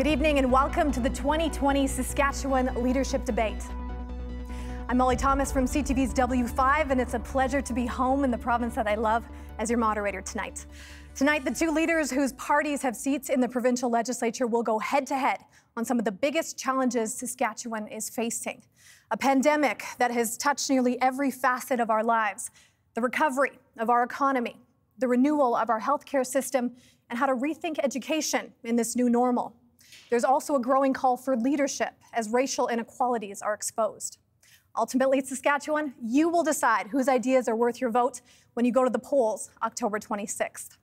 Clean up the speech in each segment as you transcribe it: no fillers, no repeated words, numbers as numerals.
Good evening and welcome to the 2020 Saskatchewan Leadership Debate. I'm Molly Thomas from CTV's W5, and it's a pleasure to be home in the province that I love as your moderator tonight. Tonight, the two leaders whose parties have seats in the provincial legislature will go head-to-head on some of the biggest challenges Saskatchewan is facing. A pandemic that has touched nearly every facet of our lives, the recovery of our economy, the renewal of our healthcare system, and how to rethink education in this new normal. There's also a growing call for leadership as racial inequalities are exposed. Ultimately, Saskatchewan, you will decide whose ideas are worth your vote when you go to the polls October 26th.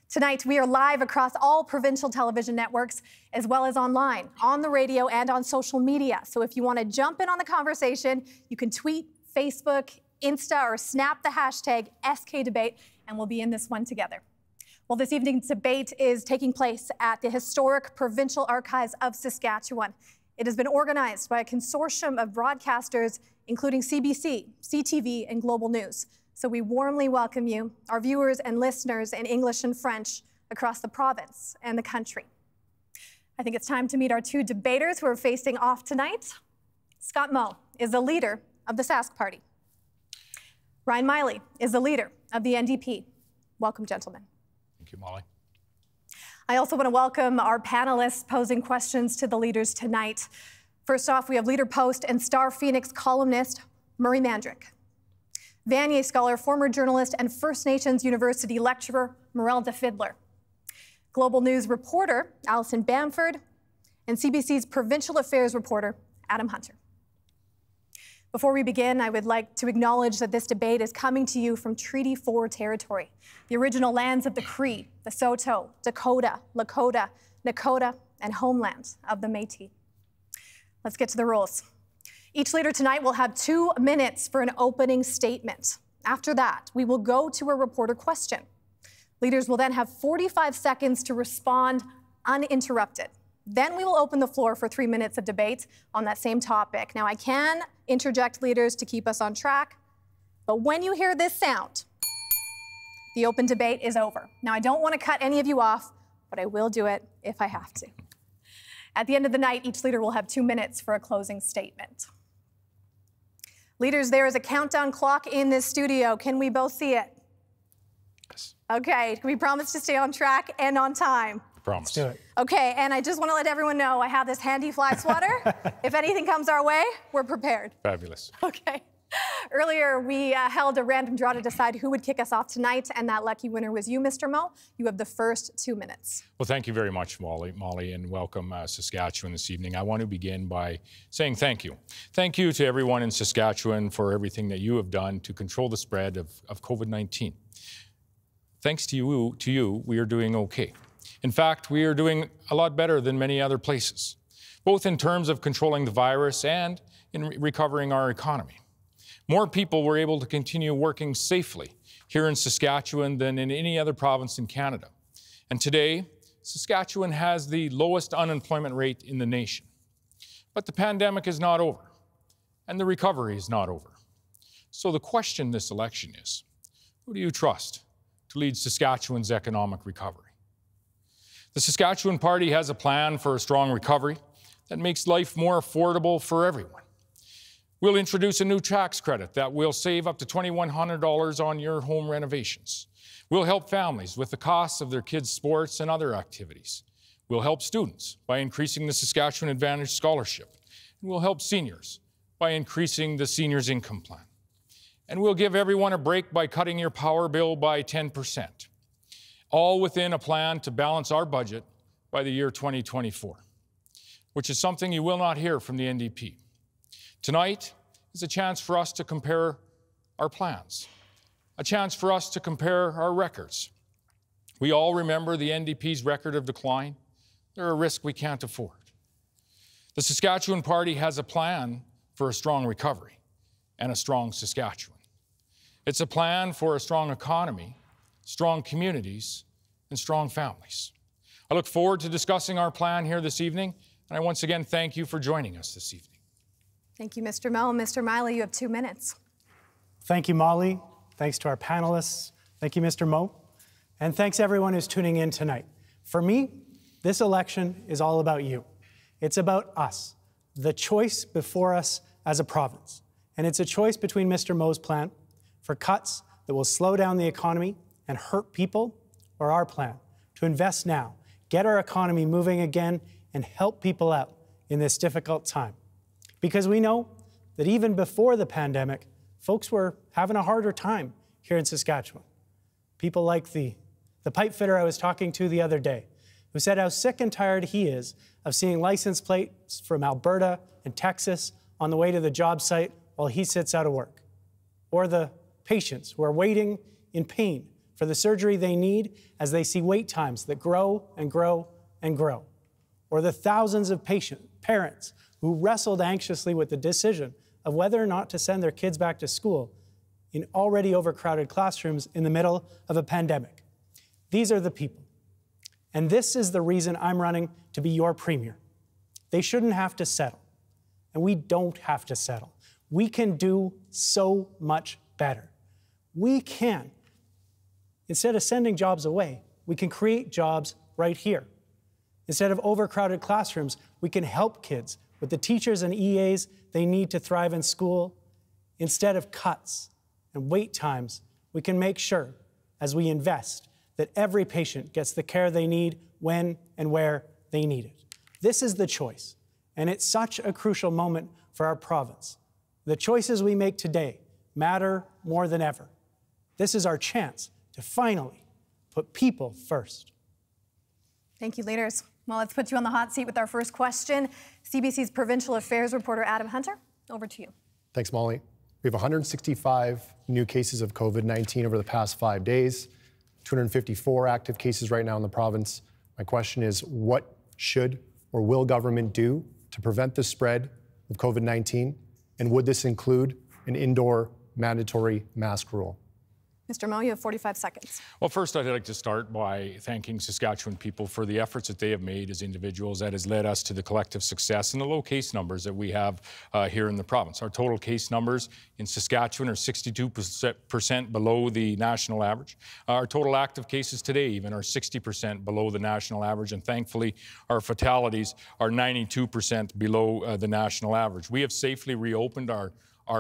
Tonight, we are live across all provincial television networks, as well as online, on the radio, and on social media. So if you want to jump in on the conversation, you can tweet, Facebook, Insta, or snap the hashtag SKDebate, and we'll be in this one together. Well, this evening's debate is taking place at the historic Provincial Archives of Saskatchewan. It has been organized by a consortium of broadcasters, including CBC, CTV, and Global News. So we warmly welcome you, our viewers and listeners in English and French across the province and the country. I think it's time to meet our two debaters who are facing off tonight. Scott Moe is the leader of the Sask Party. Ryan Meili is the leader of the NDP. Welcome, gentlemen. Thank you, Molly. I also want to welcome our panelists posing questions to the leaders tonight. First off, we have Leader Post and Star Phoenix columnist Murray Mandrick. Vanier scholar, former journalist, and First Nations University lecturer Morel de Fiddler. Global News reporter Alison Bamford, and CBC's Provincial Affairs reporter Adam Hunter. Before we begin, I would like to acknowledge that this debate is coming to you from Treaty 4 territory, the original lands of the Cree, the Saulteaux, Dakota, Lakota, Nakota, and homeland of the Métis. Let's get to the rules. Each leader tonight will have 2 minutes for an opening statement. After that, we will go to a reporter question. Leaders will then have 45 seconds to respond uninterrupted. Then we will open the floor for 3 minutes of debate on that same topic. Now, I can interject leaders to keep us on track, but when you hear this sound, the open debate is over. Now, I don't want to cut any of you off, but I will do it if I have to. At the end of the night, each leader will have 2 minutes for a closing statement. Leaders, there is a countdown clock in this studio. Can we both see it? Yes. Okay, can we promise to stay on track and on time? Promise. Let's do it. Okay, and I just want to let everyone know I have this handy fly swatter. If anything comes our way, we're prepared. Fabulous. Okay. Earlier, we held a random draw to decide who would kick us off tonight, and that lucky winner was you, Mr. Moe. You have the first 2 minutes. Well, thank you very much, Molly, and welcome Saskatchewan this evening. I want to begin by saying thank you. Thank you to everyone in Saskatchewan for everything that you have done to control the spread of COVID-19. Thanks to you, we are doing okay. In fact, we are doing a lot better than many other places, both in terms of controlling the virus and in recovering our economy. More people were able to continue working safely here in Saskatchewan than in any other province in Canada. And today, Saskatchewan has the lowest unemployment rate in the nation. But the pandemic is not over, and the recovery is not over. So the question this election is, who do you trust to lead Saskatchewan's economic recovery? The Saskatchewan Party has a plan for a strong recovery that makes life more affordable for everyone. We'll introduce a new tax credit that will save up to $2,100 on your home renovations. We'll help families with the costs of their kids' sports and other activities. We'll help students by increasing the Saskatchewan Advantage Scholarship. And we'll help seniors by increasing the Seniors' Income Plan. And we'll give everyone a break by cutting your power bill by 10%. All within a plan to balance our budget by the year 2024, which is something you will not hear from the NDP. Tonight is a chance for us to compare our plans, a chance for us to compare our records. We all remember the NDP's record of decline. They're a risk we can't afford. The Saskatchewan Party has a plan for a strong recovery and a strong Saskatchewan. It's a plan for a strong economy, strong communities, and strong families. I look forward to discussing our plan here this evening, and I once again thank you for joining us this evening. Thank you, Mr. Moe. Mr. Miley, you have 2 minutes. Thank you, Molly. Thanks to our panelists. Thank you, Mr. Moe. And thanks everyone who's tuning in tonight. For me, This election is all about you. It's about us, the choice before us as a province. And it's a choice between Mr. Moe's plan for cuts that will slow down the economy and hurt people, or our plan to invest now, get our economy moving again, and help people out in this difficult time. Because we know that even before the pandemic, folks were having a harder time here in Saskatchewan. People like the pipe fitter I was talking to the other day, who said how sick and tired he is of seeing license plates from Alberta and Texas on the way to the job site while he sits out of work. Or the patients who are waiting in pain for the surgery they need as they see wait times that grow and grow and grow. Or the thousands of parents who wrestled anxiously with the decision of whether or not to send their kids back to school in already overcrowded classrooms in the middle of a pandemic. These are the people. And this is the reason I'm running to be your premier. They shouldn't have to settle. And we don't have to settle. We can do so much better. We can. Instead of sending jobs away, we can create jobs right here. Instead of overcrowded classrooms, we can help kids with the teachers and EAs they need to thrive in school. Instead of cuts and wait times, we can make sure, as we invest, that every patient gets the care they need when and where they need it. This is the choice, and it's such a crucial moment for our province. The choices we make today matter more than ever. This is our chance to finally put people first. Thank you, leaders. Well, let's put you on the hot seat with our first question. CBC's provincial affairs reporter Adam Hunter, over to you. Thanks, Molly. We have 165 new cases of COVID-19 over the past 5 days, 254 active cases right now in the province. My question is, what should or will government do to prevent the spread of COVID-19? And would this include an indoor mandatory mask rule? Mr. Moe, you have 45 seconds. Well, first, I'd like to start by thanking Saskatchewan people for the efforts that they have made as individuals that has led us to the collective success and the low case numbers that we have here in the province. Our total case numbers in Saskatchewan are 62% below the national average. Our total active cases today even are 60% below the national average, and thankfully, our fatalities are 92% below the national average. We have safely reopened our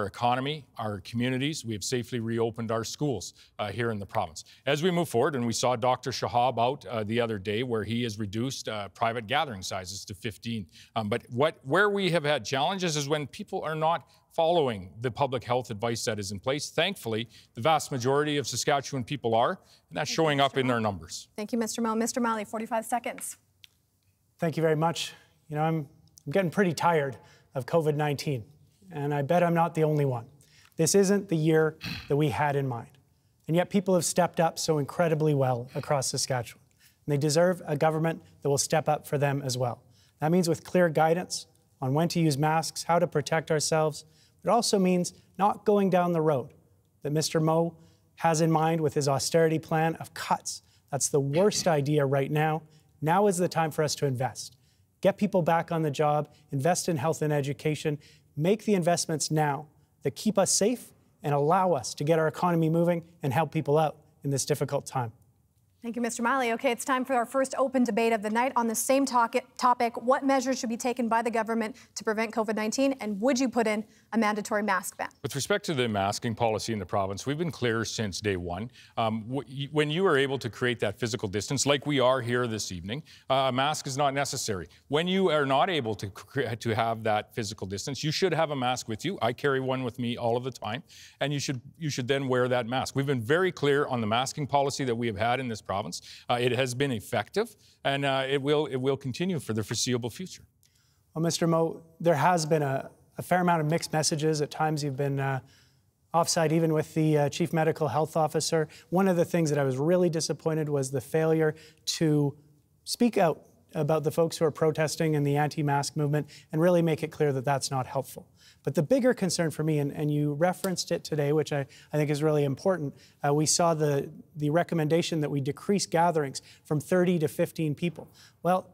economy, our communities. We have safely reopened our schools here in the province. As we move forward, and we saw Dr. Shahab out the other day where he has reduced private gathering sizes to 15. But where we have had challenges is when people are not following the public health advice that is in place. Thankfully, the vast majority of Saskatchewan people are, and that's showing up in their numbers. Thank you, Mr. Moe. Mr. Meili, 45 seconds. Thank you very much. You know, I'm getting pretty tired of COVID-19. And I bet I'm not the only one. This isn't the year that we had in mind. And yet people have stepped up so incredibly well across Saskatchewan. And they deserve a government that will step up for them as well. That means with clear guidance on when to use masks, how to protect ourselves. It also means not going down the road that Mr. Moe has in mind with his austerity plan of cuts. That's the worst idea right now. Now is the time for us to invest. Get people back on the job, invest in health and education, make the investments now that keep us safe and allow us to get our economy moving and help people out in this difficult time. Thank you, Mr. Meili. Okay, it's time for our first open debate of the night on the same topic. What measures should be taken by the government to prevent COVID-19, and would you put in a mandatory mask ban? With respect to the masking policy in the province, we've been clear since day one. When you are able to create that physical distance, like we are here this evening, a mask is not necessary. When you are not able to have that physical distance, you should have a mask with you. I carry one with me all of the time, and you should then wear that mask. We've been very clear on the masking policy that we have had in this province. It has been effective, and it will continue for the foreseeable future. Well, Mr. Moe, there has been a fair amount of mixed messages. At times you've been offside even with the Chief Medical Health Officer. One of the things that I was really disappointed was the failure to speak out about the folks who are protesting in the anti-mask movement and really make it clear that that's not helpful. But the bigger concern for me, and you referenced it today, which I think is really important, we saw the recommendation that we decrease gatherings from 30 to 15 people. Well,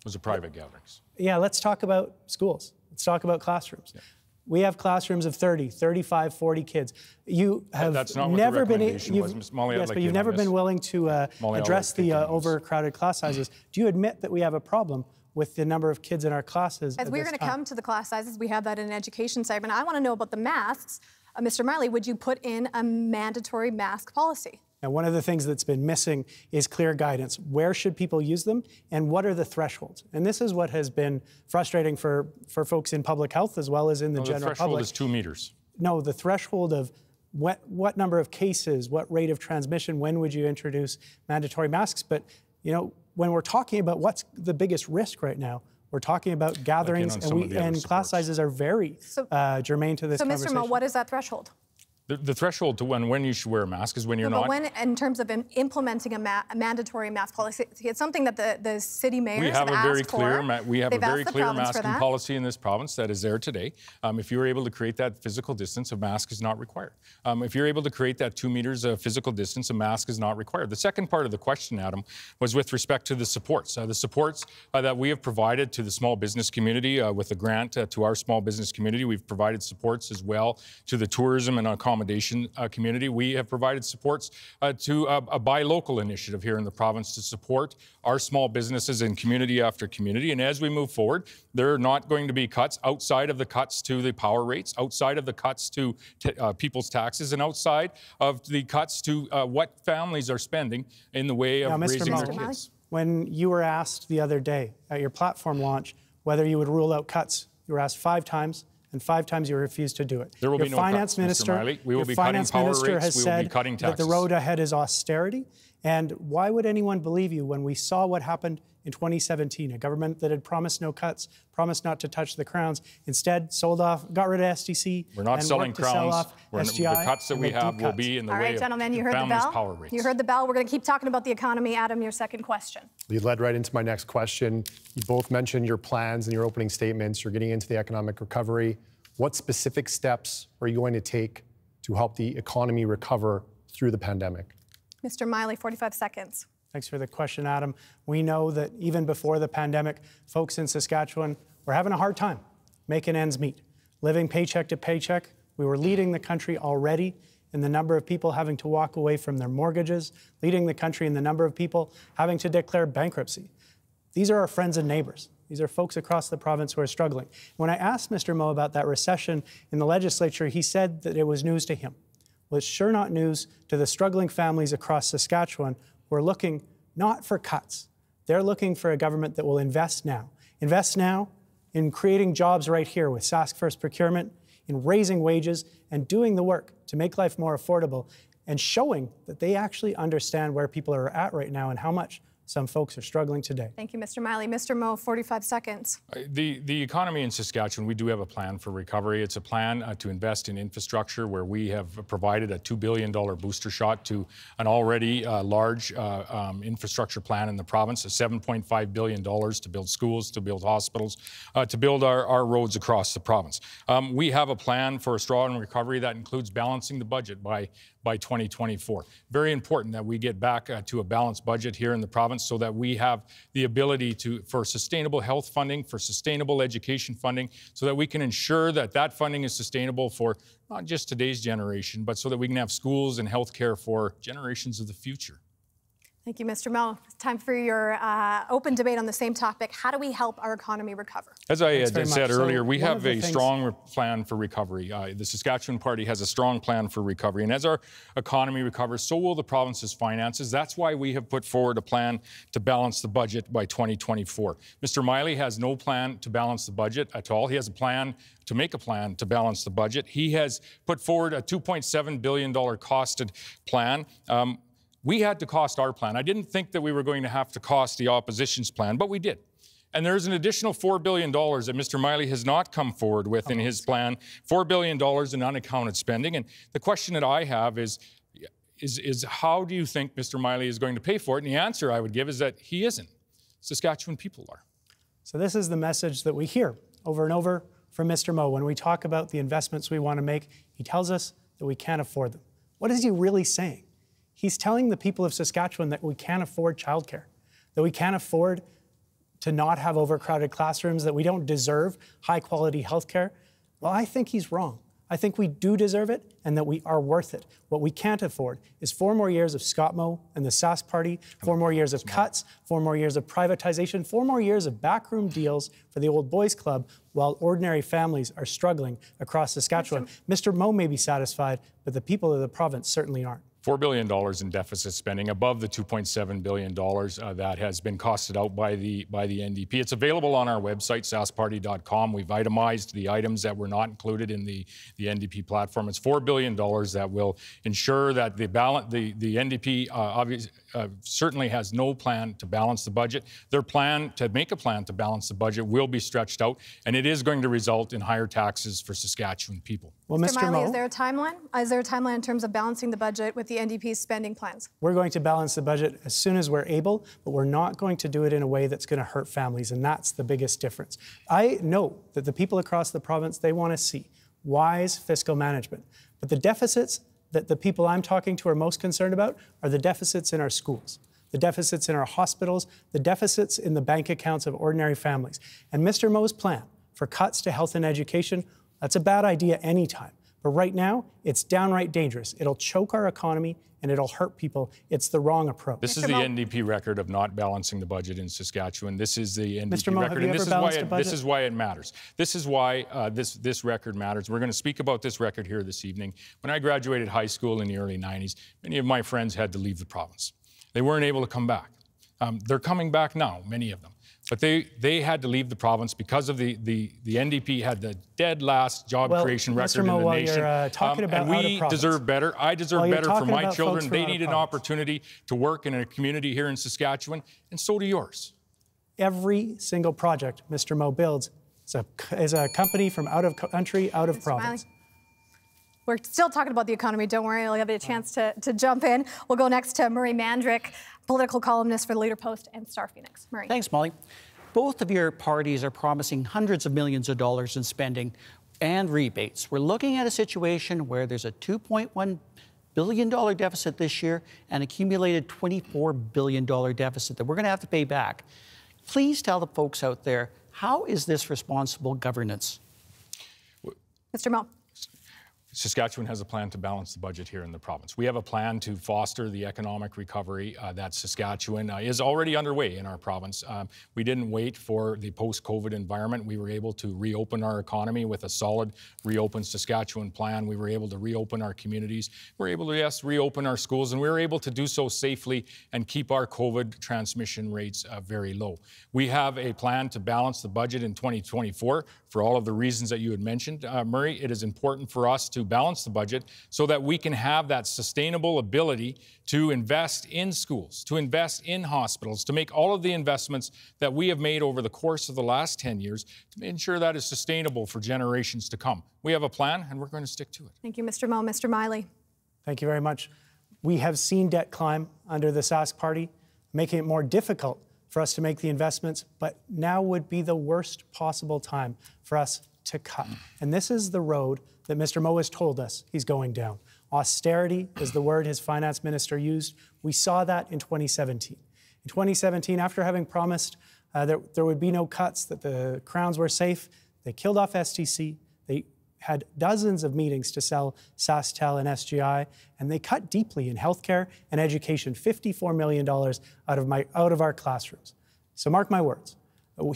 those are private gatherings. Yeah, let's talk about schools. Let's talk about classrooms. Yeah. We have classrooms of 30, 35, 40 kids. You have That's not never what the been. recommendation was, Ms. Molly. Yes, but you've never been willing to address the overcrowded class sizes. Do you admit that we have a problem with the number of kids in our classes? As we're going to come to the class sizes, we have that in an education segment. I want to know about the masks. Mr. Meili, would you put in a mandatory mask policy? Now, one of the things that's been missing is clear guidance. Where should people use them, and what are the thresholds? And this is what has been frustrating for folks in public health as well as in the general public. The threshold is 2 meters. No, the threshold of what number of cases, what rate of transmission, when would you introduce mandatory masks? But, you know, when we're talking about what's the biggest risk right now, we're talking about gatherings, and class sizes are very germane to this conversation. So, Mr. Moe, what is that threshold? The threshold to when you should wear a mask is when you're not. But when, in terms of implementing a mandatory mask policy, it's something that the city mayors have asked for. We have a very clear masking policy in this province that is there today. If you're able to create that physical distance, a mask is not required. If you're able to create that 2 meters of physical distance, a mask is not required. The second part of the question, Adam, was with respect to the supports. The supports that we have provided to the small business community with a grant to our small business community. We've provided supports as well to the tourism and accommodation community. We have provided supports to a buy local initiative here in the province to support our small businesses in community after community. And as we move forward, there are not going to be cuts outside of the cuts to the power rates, outside of the cuts to people's taxes, and outside of the cuts to what families are spending in the way of raising their kids. When you were asked the other day at your platform launch whether you would rule out cuts, you were asked 5 times. And 5 times you refused to do it. There will be no cuts, Mr. Meili. We will be cutting power rates. We will be cutting taxes. That the road ahead is austerity. And why would anyone believe you when we saw what happened in 2017? A government that had promised no cuts, promised not to touch the crowns, instead sold off, got rid of SDC. We're not selling crowns. The cuts that we have will be in the way of families' power rates. You heard the bell. We're going to keep talking about the economy. Adam, your second question. You led right into my next question. You both mentioned your plans in your opening statements. You're getting into the economic recovery. What specific steps are you going to take to help the economy recover through the pandemic? Mr. Meili, 45 seconds. Thanks for the question, Adam. We know that even before the pandemic, folks in Saskatchewan were having a hard time making ends meet, living paycheck to paycheck. We were leading the country already in the number of people having to walk away from their mortgages, leading the country in the number of people having to declare bankruptcy. These are our friends and neighbors. These are folks across the province who are struggling. When I asked Mr. Moe about that recession in the legislature, he said that it was news to him. Well, it's sure not news to the struggling families across Saskatchewan who are looking not for cuts. They're looking for a government that will invest now. Invest now in creating jobs right here with Sask First Procurement, in raising wages and doing the work to make life more affordable and showing that they actually understand where people are at right now and how much some folks are struggling today. Thank you, Mr. Meili. Mr. Moe, 45 seconds. The economy in Saskatchewan, we do have a plan for recovery. It's a plan to invest in infrastructure where we have provided a $2 billion booster shot to an already large infrastructure plan in the province, a $7.5 billion to build schools, to build hospitals, to build our roads across the province. We have a plan for a strong recovery that includes balancing the budget by 2024. Very important that we get back to a balanced budget here in the province so that we have the ability for sustainable health funding, for sustainable education funding, so that we can ensure that that funding is sustainable for not just today's generation, but so that we can have schools and health care for generations of the future. Thank you, Mr. Moe. It's time for your open debate on the same topic. How do we help our economy recover? As I said earlier, we have a strong plan for recovery. The Saskatchewan Party has a strong plan for recovery. And as our economy recovers, so will the province's finances. That's why we have put forward a plan to balance the budget by 2024. Mr. Miley has no plan to balance the budget at all. He has a plan to make a plan to balance the budget. He has put forward a $2.7 billion costed plan. We had to cost our plan. I didn't think that we were going to have to cost the opposition's plan, but we did. And there's an additional $4 billion that Mr. Miley has not come forward with in his plan, $4 billion in unaccounted spending. And the question that I have is how do you think Mr. Miley is going to pay for it? And the answer I would give is that he isn't. Saskatchewan people are. So this is the message that we hear over and over from Mr. Moe. When we talk about the investments we want to make, he tells us that we can't afford them. What is he really saying? He's telling the people of Saskatchewan that we can't afford childcare, that we can't afford to not have overcrowded classrooms, that we don't deserve high-quality health care. Well, I think he's wrong. I think we do deserve it and that we are worth it. What we can't afford is 4 more years of Scott Moe and the Sask Party, 4 more years of cuts, 4 more years of privatization, 4 more years of backroom deals for the old boys club while ordinary families are struggling across Saskatchewan. Mr. Moe may be satisfied, but the people of the province certainly aren't. $4 billion in deficit spending, above the $2.7 billion that has been costed out by the NDP. It's available on our website, saskparty.com. We've itemized the items that were not included in the NDP platform. It's $4 billion that will ensure that the NDP obviously certainly has no plan to balance the budget. Their plan to make a plan to balance the budget will be stretched out, and it is going to result in higher taxes for Saskatchewan people. Well, Mr. Miley, Moe, is there a timeline? Is there a timeline in terms of balancing the budget with the NDP's spending plans? we're going to balance the budget as soon as we're able, but we're not going to do it in a way that's going to hurt families, and that's the biggest difference. I know that the people across the province, they want to see wise fiscal management, but the deficits that the people I'm talking to are most concerned about are the deficits in our schools, the deficits in our hospitals, the deficits in the bank accounts of ordinary families. And Mr. Moe's plan for cuts to health and education, that's a bad idea anytime. But right now, it's downright dangerous. It'll choke our economy and it'll hurt people. It's the wrong approach. This is the NDP record of not balancing the budget in Saskatchewan. This is the NDP Mr. Moe, record, and this is why it matters. This is why this record matters. We're going to speak about this record here this evening. When I graduated high school in the early 90s, many of my friends had to leave the province. They weren't able to come back. They're coming back now, many of them. But they had to leave the province because of the NDP had the dead last job creation record in the nation. And we deserve better. I deserve better for my children. They need an opportunity to work in a community here in Saskatchewan, and so do yours. Every single project Mr. Moe builds is a company from out of country, out of province. Miley. We're still talking about the economy. Don't worry, I'll give you a chance to jump in. We'll go next to Murray Mandrick, political columnist for the Leader Post and Star Phoenix. Murray. Thanks, Molly. Both of your parties are promising hundreds of millions of dollars in spending and rebates. We're looking at a situation where there's a $2.1 billion deficit this year and accumulated $24 billion deficit that we're going to have to pay back. Please tell the folks out there, how is this responsible governance? Mr. Moe. Saskatchewan has a plan to balance the budget here in the province. We have a plan to foster the economic recovery that Saskatchewan is already underway in our province. We didn't wait for the post-COVID environment. We were able to reopen our economy with a solid Reopen Saskatchewan plan. We were able to reopen our communities. We were able to, yes, reopen our schools, and we were able to do so safely and keep our COVID transmission rates very low. We have a plan to balance the budget in 2024 for all of the reasons that you had mentioned. Murray, it is important for us to balance the budget so that we can have that sustainable ability to invest in schools, to invest in hospitals, to make all of the investments that we have made over the course of the last 10 years to ensure that is sustainable for generations to come. We have a plan, and we're going to stick to it. Thank you, Mr. Moe. Mr. Miley. Thank you very much. We have seen debt climb under the Sask Party, making it more difficult for us to make the investments, but now would be the worst possible time for us to cut. And this is the road that Mr. Moe has told us he's going down. Austerity is the word his finance minister used. We saw that in 2017. In 2017, after having promised that there would be no cuts, that the crowns were safe, they killed off STC. They had dozens of meetings to sell SaskTel and SGI, and they cut deeply in healthcare and education, $54 million out of our classrooms. So mark my words.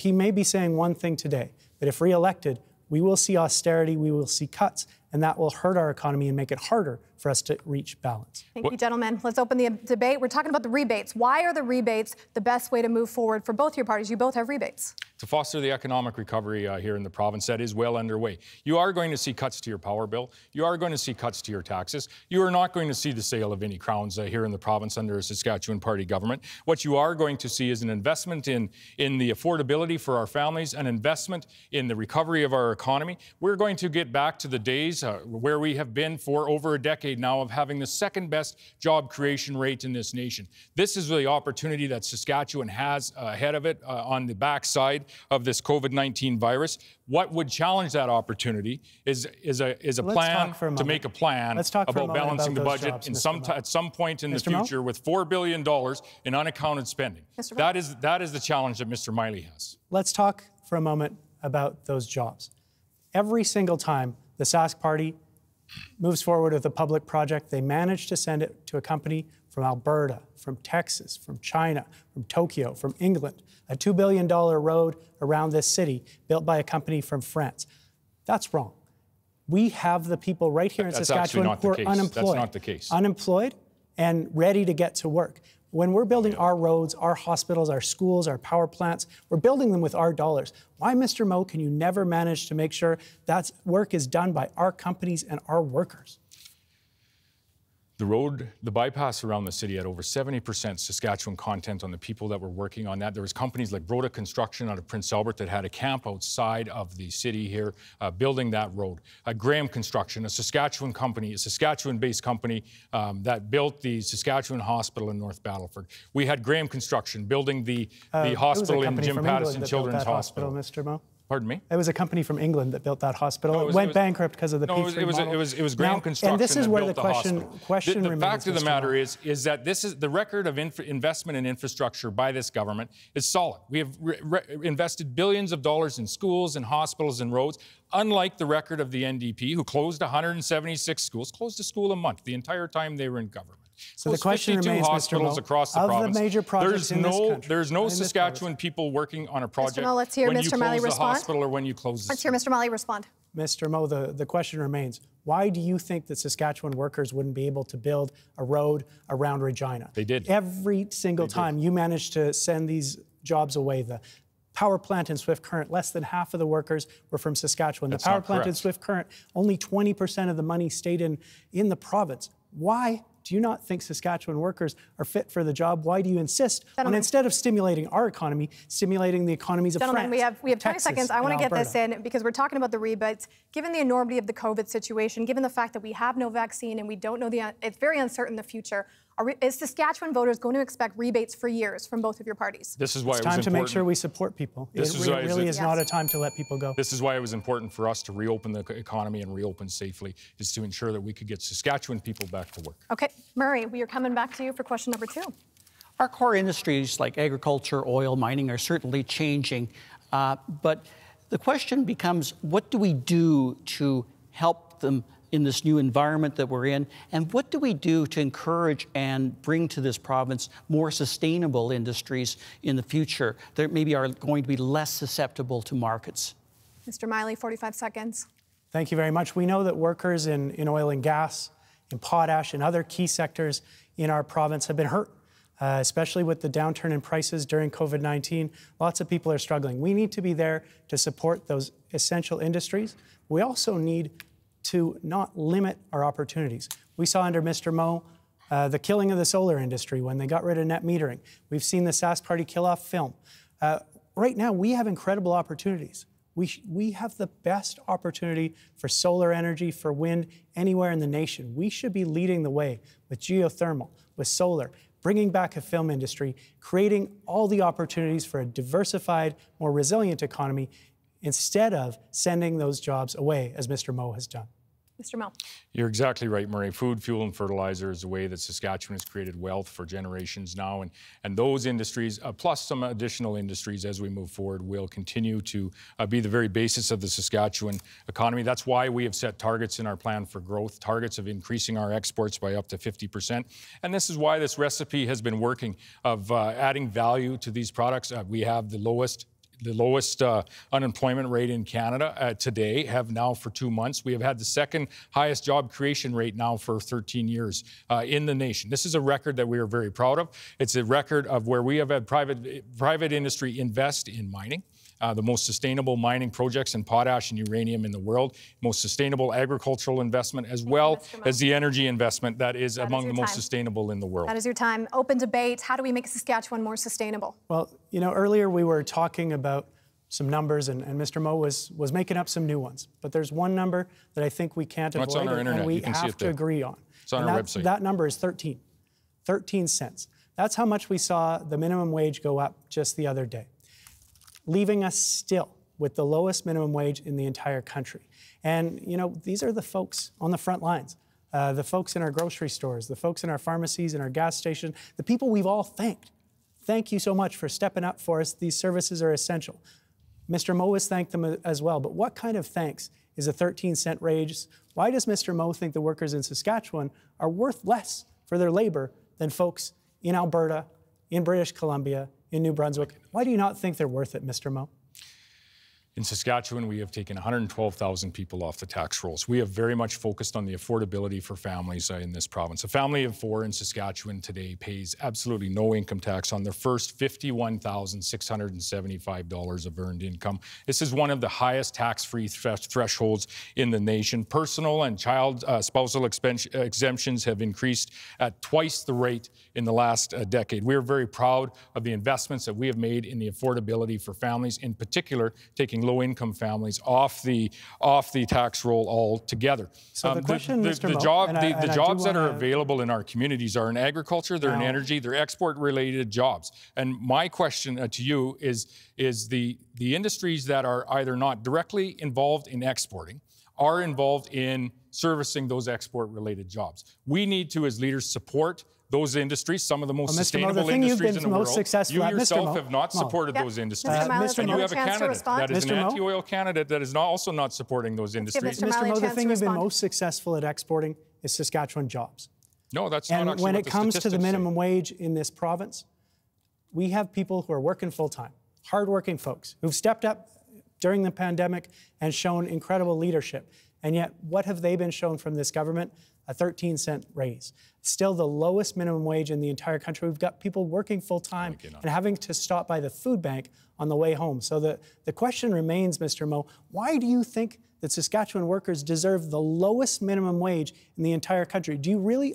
He may be saying one thing today, but if re-elected, we will see austerity, we will see cuts, and that will hurt our economy and make it harder for us to reach balance. Thank you, gentlemen. Let's open the debate. We're talking about the rebates. Why are the rebates the best way to move forward for both your parties? You both have rebates. To foster the economic recovery here in the province, that is well underway. You are going to see cuts to your power bill. You are going to see cuts to your taxes. You are not going to see the sale of any crowns here in the province under a Saskatchewan Party government. What you are going to see is an investment in the affordability for our families, an investment in the recovery of our economy. We're going to get back to the days where we have been for over a decade now of having the second best job creation rate in this nation. This is the opportunity that Saskatchewan has ahead of it on the backside of this COVID-19 virus. What would challenge that opportunity is a plan to make a plan about balancing the budget at some point in the future with $4 billion in unaccounted spending. That is the challenge that Mr. Meili has. Let's talk for a moment about those jobs. Every single time the Sask Party moves forward with a public project, they manage to send it to a company from Alberta, from Texas, from China, from Tokyo, from England, a $2 billion road around this city built by a company from France. That's wrong. We have the people right here in Saskatchewan who are unemployed. That's not the case. Unemployed and ready to get to work. When we're building our roads, our hospitals, our schools, our power plants, we're building them with our dollars. Why, Mr. Moe, can you never manage to make sure that work is done by our companies and our workers? The road, the bypass around the city had over 70% Saskatchewan content on the people that were working on that. There was companies like Broda Construction out of Prince Albert that had a camp outside of the city here building that road. Graham Construction, a Saskatchewan company, a Saskatchewan-based company that built the Saskatchewan Hospital in North Battleford. We had Graham Construction building the hospital in Jim Pattison Children's Hospital. Mr. Moe? Pardon me? It was a company from England that built that hospital. It went bankrupt because of the P3 model. It was Graham Construction. And this is where the question remains. The fact of the matter is that this is the record of investment in infrastructure by this government is solid. We have invested billions of dollars in schools and hospitals and roads, unlike the record of the NDP, who closed 176 schools, closed a school a month the entire time they were in government. So the question remains, hospitals Mr. Moe, across the of province. the major projects in this country. There's no Saskatchewan people working on a project Mr. Moe, let's hear when Mr. you close Meili the respond. hospital or when you close the Let's hear Mr. Meili respond. Mr. Moe, the question remains, why do you think that Saskatchewan workers wouldn't be able to build a road around Regina? They did. Every single time you managed to send these jobs away. The power plant in Swift Current, less than half of the workers were from Saskatchewan. That's the power not plant in correct. Swift Current, only 20% of the money stayed in the province. Why do you not think Saskatchewan workers are fit for the job? Why do you insist on, instead of stimulating our economy, stimulating the economies of France? We have 20 Texas, seconds. I want to get Alberta? this in because we're talking about the rebates. Given the enormity of the COVID situation, given the fact that we have no vaccine and we don't know it's very uncertain the future, is Saskatchewan voters going to expect rebates for years from both of your parties? This is why it's time to make sure we support people. It really is not a time to let people go. This is why it was important for us to reopen the economy and reopen safely, is to ensure that we could get Saskatchewan people back to work. Okay, Murray, we are coming back to you for question number 2. Our core industries like agriculture, oil, mining are certainly changing, but the question becomes, what do we do to help them in this new environment that we're in, and what do we do to encourage and bring to this province more sustainable industries in the future that maybe are going to be less susceptible to markets? Mr. Meili, 45 seconds. Thank you very much. We know that workers in oil and gas, in potash, and other key sectors in our province have been hurt, especially with the downturn in prices during COVID-19. Lots of people are struggling. We need to be there to support those essential industries. We also need to not limit our opportunities. We saw under Mr. Moe the killing of the solar industry when they got rid of net metering. We've seen the Sask Party kill off film. Right now, we have incredible opportunities. We have the best opportunity for solar energy, for wind, anywhere in the nation. We should be leading the way with geothermal, with solar, bringing back a film industry, creating all the opportunities for a diversified, more resilient economy, instead of sending those jobs away, as Mr. Moe has done. Mr. Moe. You're exactly right, Murray. Food, fuel, and fertilizer is a way that Saskatchewan has created wealth for generations now, and those industries, plus some additional industries as we move forward, will continue to be the very basis of the Saskatchewan economy. That's why we have set targets in our plan for growth, targets of increasing our exports by up to 50%. And this is why this recipe has been working, of adding value to these products. We have the lowest unemployment rate in Canada today, have now for 2 months. We have had the second highest job creation rate now for 13 years in the nation. This is a record that we are very proud of. It's a record of where we have had private industry invest in mining. The most sustainable mining projects in potash and uranium in the world, most sustainable agricultural investment, as well as the energy investment that is among the most sustainable in the world. That is your time. Open debate. How do we make Saskatchewan more sustainable? Well, you know, earlier we were talking about some numbers, and Mr. Moe was making up some new ones. But there's one number that I think we can't avoid, on our internet. and we You can see have it to there. agree on. It's on our website. That number is 13 cents. That's how much we saw the minimum wage go up just the other day, leaving us still with the lowest minimum wage in the entire country. And, you know, these are the folks on the front lines, the folks in our grocery stores, the folks in our pharmacies and our gas stations, the people we've all thanked. Thank you so much for stepping up for us. These services are essential. Mr. Moe has thanked them as well, but what kind of thanks is a 13-cent raise. Why does Mr. Moe think the workers in Saskatchewan are worth less for their labor than folks in Alberta, in British Columbia, in New Brunswick? Why do you not think they're worth it, Mr. Moe? In Saskatchewan, we have taken 112,000 people off the tax rolls. We have very much focused on the affordability for families in this province. A family of 4 in Saskatchewan today pays absolutely no income tax on their first $51,675 of earned income. This is one of the highest tax-free thresholds in the nation. Personal and child spousal exemptions have increased at twice the rate in the last decade. We are very proud of the investments that we have made in the affordability for families, in particular, taking low-income families off the tax roll altogether. So the question, the jobs that are wanna... available in our communities are in agriculture, they're in energy, they're export-related jobs. And my question to you is the industries that are either not directly involved in exporting are involved in servicing those export-related jobs. We need to, as leaders, support those industries, some of the most sustainable industries in the world. You yourself have not supported those industries. And you have a candidate that is an anti-oil candidate that is also not supporting those industries. Mr. Moe, the thing you've been most successful at exporting is Saskatchewan jobs. No, that's not actually what the statistics say. And when it comes to the minimum wage in this province, we have people who are working full-time, hardworking folks who've stepped up during the pandemic and shown incredible leadership. And yet, what have they been shown from this government? A 13-cent raise. Still the lowest minimum wage in the entire country. We've got people working full-time and having to stop by the food bank on the way home. So the question remains, Mr. Moe, why do you think that Saskatchewan workers deserve the lowest minimum wage in the entire country?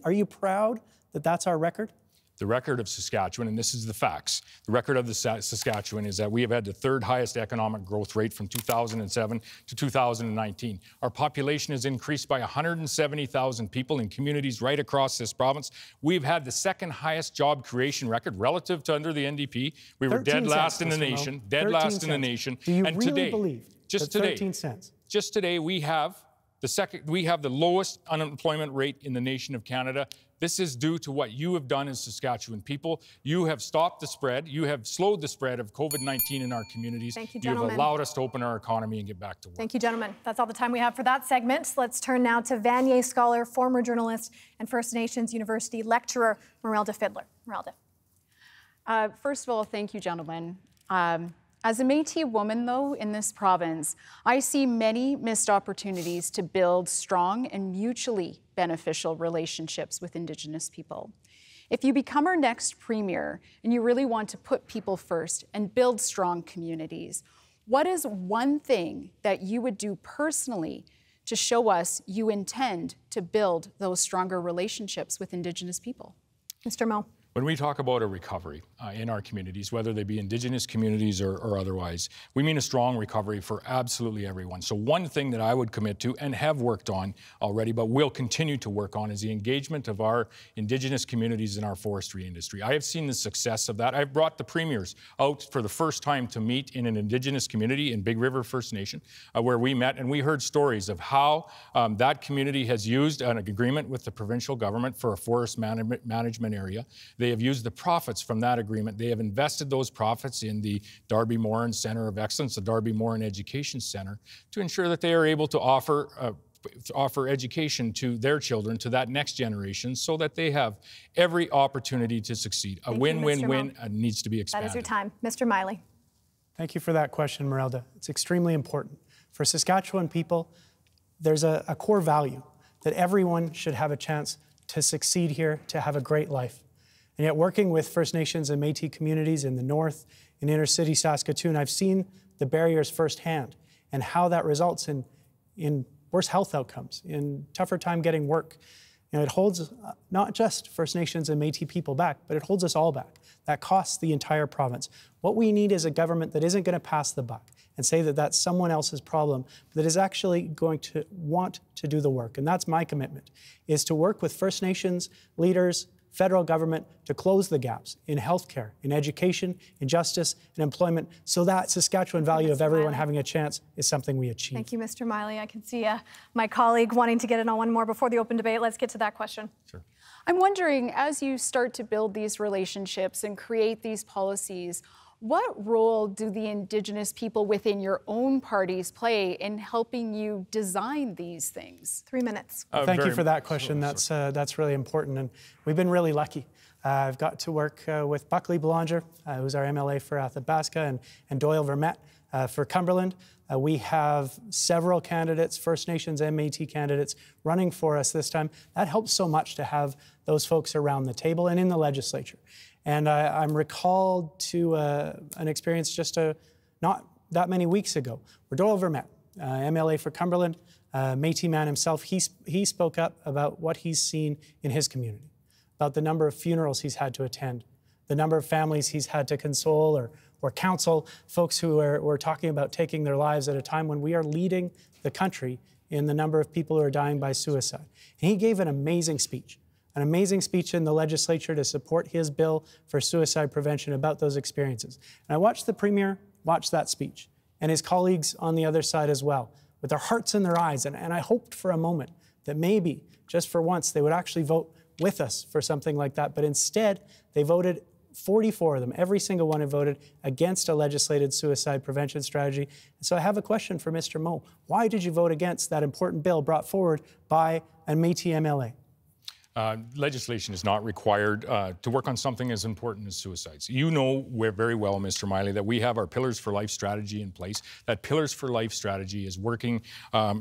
Are you proud that that's our record? The record of Saskatchewan, and this is the facts, the record of the Saskatchewan is that we have had the 3rd highest economic growth rate from 2007 to 2019. Our population has increased by 170,000 people in communities right across this province. We've had the 2nd highest job creation record relative to under the NDP. We were dead last in the nation, dead last in the nation. Do you really believe that 13 cents? Just today, we have the lowest unemployment rate in the nation of Canada. This is due to what you have done as Saskatchewan people. You have stopped the spread. You have slowed the spread of COVID-19 in our communities. Thank you, gentlemen. You have allowed us to open our economy and get back to work. Thank you, gentlemen. That's all the time we have for that segment. Let's turn now to Vanier scholar, former journalist, and First Nations University lecturer, Merelda Fiddler. Merelda. First of all, thank you, gentlemen. As a Métis woman, though, in this province, I see many missed opportunities to build strong and mutually beneficial relationships with Indigenous people. If you become our next premier and you really want to put people first and build strong communities, what is one thing that you would do personally to show us you intend to build those stronger relationships with Indigenous people? Mr. Moe. When we talk about a recovery in our communities, whether they be Indigenous communities or otherwise, we mean a strong recovery for absolutely everyone. So one thing that I would commit to and have worked on already, but will continue to work on, is the engagement of our Indigenous communities in our forestry industry. I have seen the success of that. I've brought the premiers out for the first time to meet in an Indigenous community in Big River First Nation, where we met and we heard stories of how that community has used an agreement with the provincial government for a forest management area. They have used the profits from that agreement. They have invested those profits in the Darby Morin Centre of Excellence, the Darby Morin Education Centre, to ensure that they are able to offer education to their children, to that next generation, so that they have every opportunity to succeed. A win-win-win needs to be expanded. That is your time. Mr. Meili. Thank you for that question, Merelda. It's extremely important. For Saskatchewan people, there's a core value that everyone should have a chance to succeed here, to have a great life. And yet, working with First Nations and Métis communities in the north, in inner city Saskatoon, I've seen the barriers firsthand and how that results in worse health outcomes, in tougher time getting work. You know, it holds not just First Nations and Métis people back, but it holds us all back. That costs the entire province. What we need is a government that isn't going to pass the buck and say that that's someone else's problem, but that is actually going to want to do the work. And that's my commitment, is to work with First Nations leaders, federal government, to close the gaps in healthcare, in education, in justice, and employment, so that Saskatchewan value of everyone having a chance is something we achieve. Thank you, Mr. Meili. I can see my colleague wanting to get in on one more before the open debate. Let's get to that question. Sure. I'm wondering, as you start to build these relationships and create these policies, What role do the Indigenous people within your own parties play in helping you design these things? 3 minutes. Thank you for that question. That's really important, and we've been really lucky. I've got to work with Buckley Belanger, who's our MLA for Athabasca, and Doyle Vermette for Cumberland. We have several candidates, First Nations and Métis candidates, running for us this time. That helps so much to have those folks around the table and in the legislature. And I'm recalled to an experience just not that many weeks ago, where Doyle Vermette, MLA for Cumberland, Métis man himself, he spoke up about what he's seen in his community, about the number of funerals he's had to attend, the number of families he's had to console or counsel, folks who were talking about taking their lives at a time when we are leading the country in the number of people who are dying by suicide. And he gave an amazing speech in the legislature to support his bill for suicide prevention about those experiences. And I watched the Premier watch that speech, and his colleagues on the other side as well, with their hearts in their eyes. And I hoped for a moment that maybe, just for once, they would actually vote with us for something like that. But instead, they voted, 44 of them, every single one have voted against a legislated suicide prevention strategy. And so I have a question for Mr. Moe. Why did you vote against that important bill brought forward by a Métis MLA? Legislation is not required to work on something as important as suicides. You know very well, Mr. Meili, that we have our Pillars for Life strategy in place. That Pillars for Life strategy is working,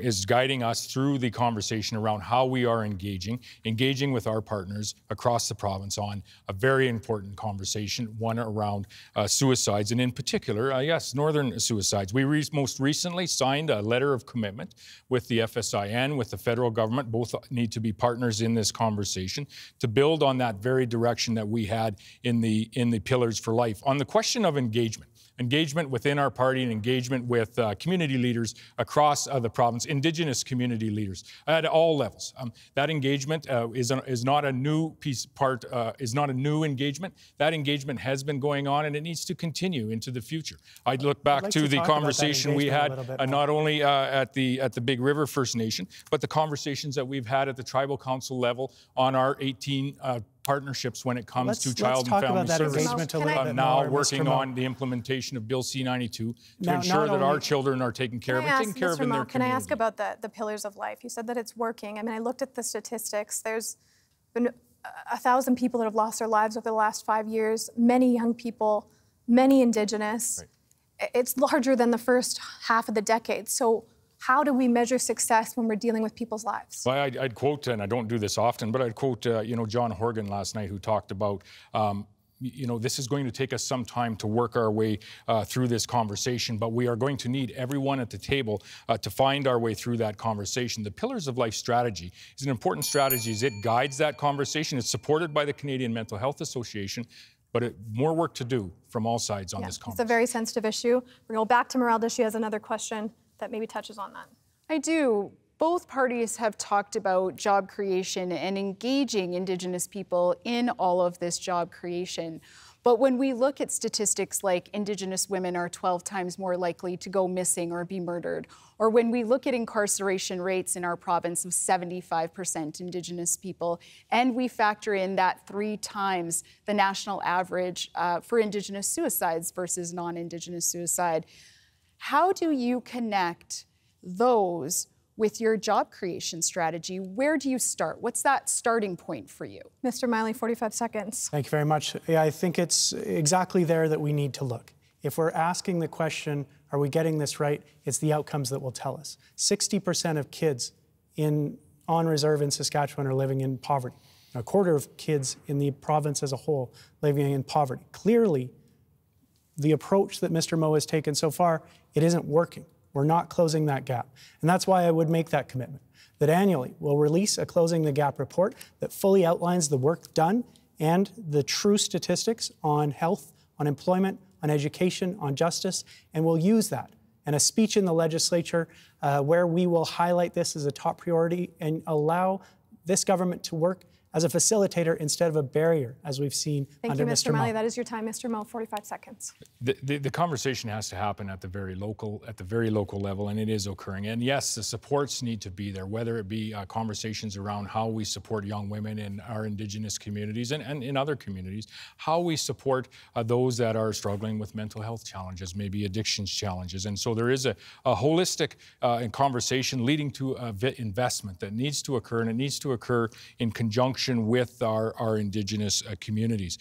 is guiding us through the conversation around how we are engaging with our partners across the province on a very important conversation, one around suicides, and in particular, yes, northern suicides. We most recently signed a letter of commitment with the FSI and with the federal government. Both need to be partners in this conversation to build on that very direction that we had in the Pillars for Life. On the question of engagement within our party and engagement with community leaders across the province, Indigenous community leaders at all levels. That engagement is not a new is not a new engagement. That engagement has been going on, and it needs to continue into the future. I'd look back to the conversation we had not only at the Big River First Nation, but the conversations that we've had at the tribal council level on our 18 partnerships when it comes to child and family services. Now working on the implementation of Bill C-92 to ensure that our children are taken care of and taken care of in their community. Can I ask about the Pillars of Life? You said that it's working. I mean, I looked at the statistics. There's been 1,000 people that have lost their lives over the last 5 years, many young people, many Indigenous. Right. It's larger than the first half of the decade. So how do we measure success when we're dealing with people's lives? Well, I'd quote, and I don't do this often, but I'd quote, John Horgan last night, who talked about, this is going to take us some time to work our way through this conversation, but we are going to need everyone at the table to find our way through that conversation. The Pillars of Life strategy is an important strategy as it guides that conversation. It's supported by the Canadian Mental Health Association, but more work to do from all sides on this conversation. It's a very sensitive issue. We're going to go back to Meralda. She has another question that maybe touches on that. I do. Both parties have talked about job creation and engaging Indigenous people in all of this job creation. But when we look at statistics like Indigenous women are 12 times more likely to go missing or be murdered, or when we look at incarceration rates in our province of 75% Indigenous people, and we factor in that 3 times the national average for Indigenous suicides versus non-Indigenous suicide, how do you connect those with your job creation strategy? Where do you start? What's that starting point for you? Mr. Meili, 45 seconds. Thank you very much. Yeah, I think it's exactly there that we need to look. If we're asking the question, are we getting this right? It's the outcomes that will tell us. 60% of kids on reserve in Saskatchewan are living in poverty. A quarter of kids in the province as a whole living in poverty. Clearly, the approach that Mr. Moe has taken so far, it isn't working. We're not closing that gap. And that's why I would make that commitment, that annually we'll release a Closing the Gap report that fully outlines the work done and the true statistics on health, on employment, on education, on justice, and we'll use that. And a speech in the legislature where we will highlight this as a top priority and allow this government to work as a facilitator instead of a barrier, as we've seen under Mr. Mr. Meili. Moe. That is your time, Mr. Moe. 45 seconds. The conversation has to happen at the very local level, and it is occurring. And yes, the supports need to be there, whether it be conversations around how we support young women in our Indigenous communities and in other communities, how we support those that are struggling with mental health challenges, maybe addictions challenges. And so there is a holistic conversation leading to investment that needs to occur, and it needs to occur in conjunction with our Indigenous communities.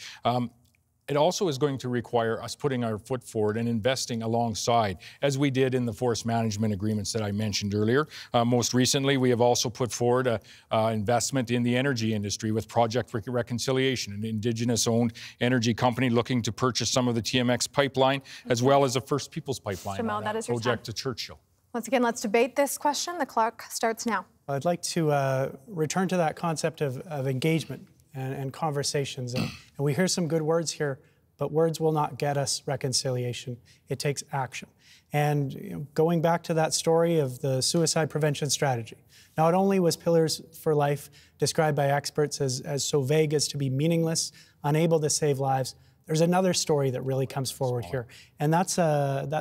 It also is going to require us putting our foot forward and investing alongside, as we did in the forest management agreements that I mentioned earlier. Most recently, we have also put forward investment in the energy industry with Project Reconciliation, an Indigenous-owned energy company looking to purchase some of the TMX pipeline, as well as the First Peoples pipeline Mr. Moe, that is your project time. to Churchill. Once again, let's debate this question. The clock starts now. I'd like to return to that concept of engagement and conversations. And we hear some good words here, but words will not get us reconciliation. It takes action. And going back to that story of the suicide prevention strategy, not only was Pillars for Life described by experts as so vague as to be meaningless, unable to save lives, there's another story that really comes forward here. And that's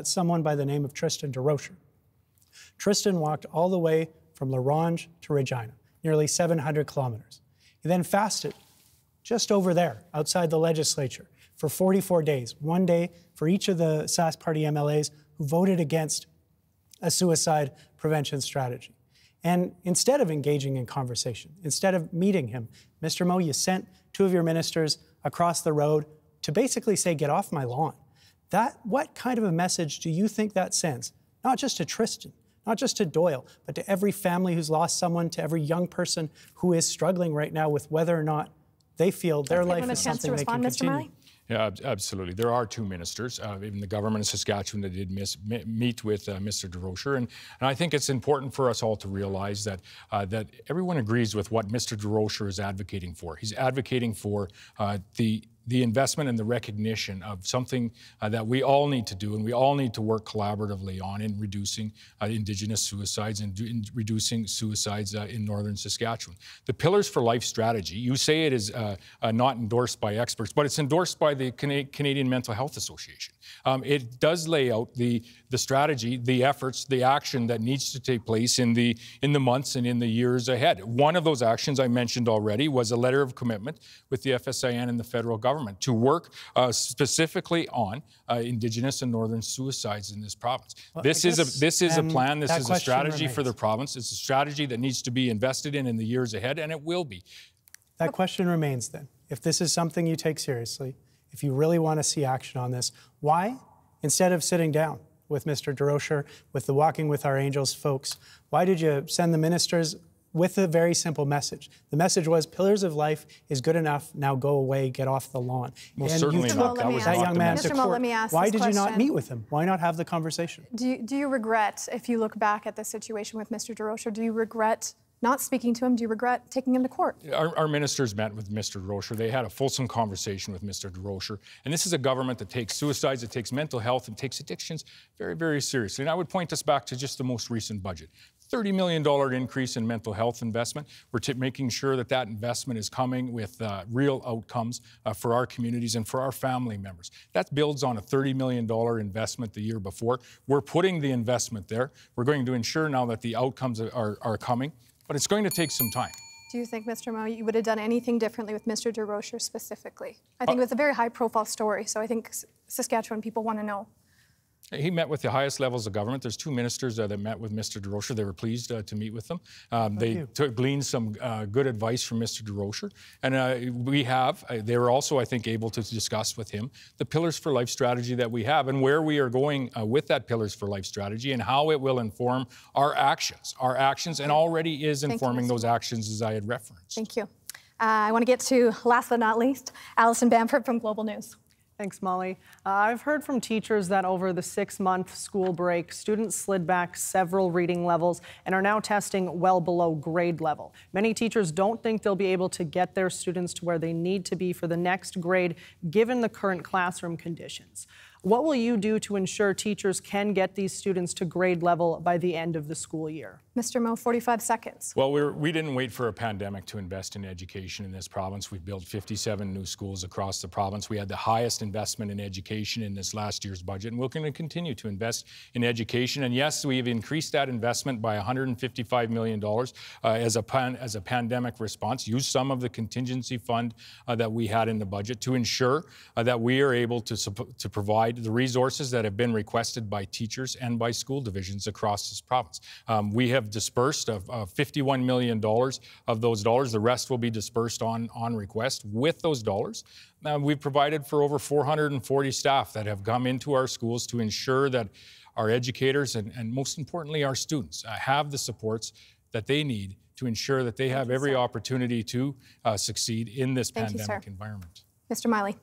someone by the name of Tristan DeRocher. Tristan walked all the way from La Ronge to Regina, nearly 700 kilometers. He then fasted just over there, outside the legislature, for 44 days, one day for each of the Sask Party MLAs who voted against a suicide prevention strategy. And instead of engaging in conversation, instead of meeting him, Mr. Moe, you sent two of your ministers across the road to basically say, get off my lawn. What kind of a message do you think that sends? Not just to Tristan, not just to Doyle, but to every family who's lost someone, to every young person who is struggling right now with whether or not they feel their life is something they can continue. Yeah, absolutely. There are two ministers in the government of Saskatchewan that did meet with Mr. DeRocher, and I think it's important for us all to realize that that everyone agrees with what Mr. DeRocher is advocating for. He's advocating for the investment and the recognition of something that we all need to do, and we all need to work collaboratively on in reducing Indigenous suicides and in reducing suicides in northern Saskatchewan. The Pillars for Life strategy, you say it is not endorsed by experts, but it's endorsed by the Canadian Mental Health Association. It does lay out the strategy, the efforts, the action that needs to take place in the months and in the years ahead. One of those actions I mentioned already was a letter of commitment with the FSIN and the federal government to work specifically on Indigenous and northern suicides in this province. Well, this is a plan, this is a strategy remains. For the province. It's a strategy that needs to be invested in the years ahead, and it will be. That question remains then. If this is something you take seriously, if you really want to see action on this, why, instead of sitting down with Mr. DeRocher, with the Walking with Our Angels folks, why did you send the ministers with a very simple message? The message was, Pillars of Life is good enough, now go away, get off the lawn. Most and certainly you not. took That was that not young the man message. to Mr. Moe, court. let me ask Why this did you not question. meet with him? Why not have the conversation? Do you regret, if you look back at the situation with Mr. DeRocher, do you regret not speaking to him? Do you regret taking him to court? Our ministers met with Mr. DeRocher. They had a fulsome conversation with Mr. DeRocher. And this is a government that takes suicides, that takes mental health, and takes addictions very, very seriously. And I would point us back to just the most recent budget. $30 million increase in mental health investment. We're making sure that that investment is coming with real outcomes for our communities and for our family members. That builds on a $30 million investment the year before. We're putting the investment there. We're going to ensure now that the outcomes are coming, but it's going to take some time. Do you think, Mr. Moe, you would have done anything differently with Mr. DeRocher specifically? I think it was a very high-profile story, so I think Saskatchewan people want to know. He met with the highest levels of government. There's two ministers that met with Mr. DeRocher. They were pleased to meet with them. They gleaned some good advice from Mr. DeRocher. And they were also, I think, able to discuss with him the Pillars for Life strategy that we have and where we are going with that Pillars for Life strategy and how it will inform our actions, and already is informing those actions as I had referenced. Thank you. I want to get to, last but not least, Alison Bamford from Global News. Thanks, Molly. I've heard from teachers that over the 6-month school break, students slid back several reading levels and are now testing well below grade level. Many teachers don't think they'll be able to get their students to where they need to be for the next grade, given the current classroom conditions. What will you do to ensure teachers can get these students to grade level by the end of the school year? Mr. Moe, 45 seconds. Well, we didn't wait for a pandemic to invest in education in this province. We've built 57 new schools across the province. We had the highest investment in education in this last year's budget, and we're going to continue to invest in education. And yes, we've increased that investment by $155 million as a pandemic response. Used some of the contingency fund that we had in the budget to ensure that we are able to provide the resources that have been requested by teachers and by school divisions across this province. We have dispersed of $51 million of those dollars. The rest will be dispersed on request. With those dollars, we've provided for over 440 staff that have come into our schools to ensure that our educators and most importantly our students have the supports that they need to ensure that they have every opportunity to succeed in this pandemic environment. Mr. Meili.